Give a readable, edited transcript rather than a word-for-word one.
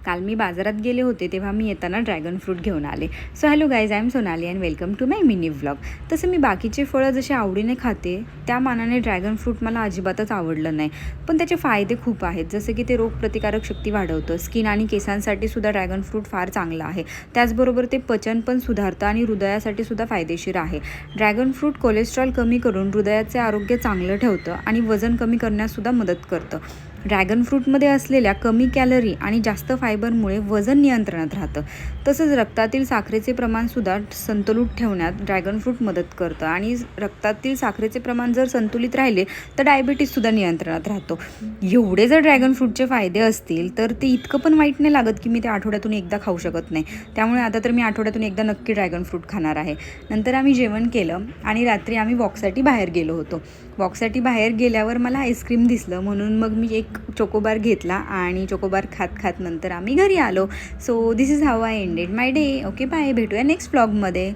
काल मी बाजारात गेले होते तेव्हा मी येताना ड्रॅगन फ्रूट घेऊन आले. So hello guys, I am Sonali and welcome to my mini vlog. तसं मी बाकीचे फळं जसे आवडीने खाते त्या मानाने ड्रॅगन फ्रूट मला अजिबातच आवडलं नाही. पण त्याचे फायदे खूप आहेत, जसे की ते रोगप्रतिकारक शक्ती वाढवतं, स्किन आणि केसांसाठी सुद्धा ड्रॅगन फ्रूट फार चांगलं आहे. त्याचबरोबर ते पचन पण सुधारतं आणि हृदयासाठी सुद्धा फायदेशीर आहे. ड्रॅगन फ्रूट कोलेस्ट्रॉल कमी करून हृदयाचे आरोग्य चांगलं ठेवतं आणि वजन कमी करण्याससुद्धा मदत करतं. ड्रॅगन फ्रूटमध्ये असलेल्या कमी कॅलरी आणि जास्त फायबरमुळे वजन नियंत्रणात राहतं. तसंच रक्तातील साखरेचे प्रमाणसुद्धा संतुलित ठेवण्यात ड्रॅगन फ्रूट मदत करतं आणि रक्तातील साखरेचे प्रमाण जर संतुलित राहिले तर डायबिटीजसुद्धा नियंत्रणात राहतो. एवढे जर ड्रॅगन फ्रूटचे फायदे असतील तर ते इतकं पण वाईट नाही लागत की मी ते आठवड्यातून एकदा खाऊ शकत नाही. त्यामुळे आता तर मी आठवड्यातून एकदा नक्की ड्रॅगन फ्रूट खाणार आहे. नंतर आम्ही जेवण केलं आणि रात्री आम्ही वॉकसाठी बाहेर गेलो होतो. वॉकसाठी बाहेर गेल्यावर मला आईस्क्रीम दिसलं, म्हणून मग मी एक चोकोबार घेतला आणि चोकोबार खात खात नंतर आम्ही घरी आलो. So this is how I ended my day. Okay, bye. भेटूया नेक्स्ट व्लॉगमध्ये.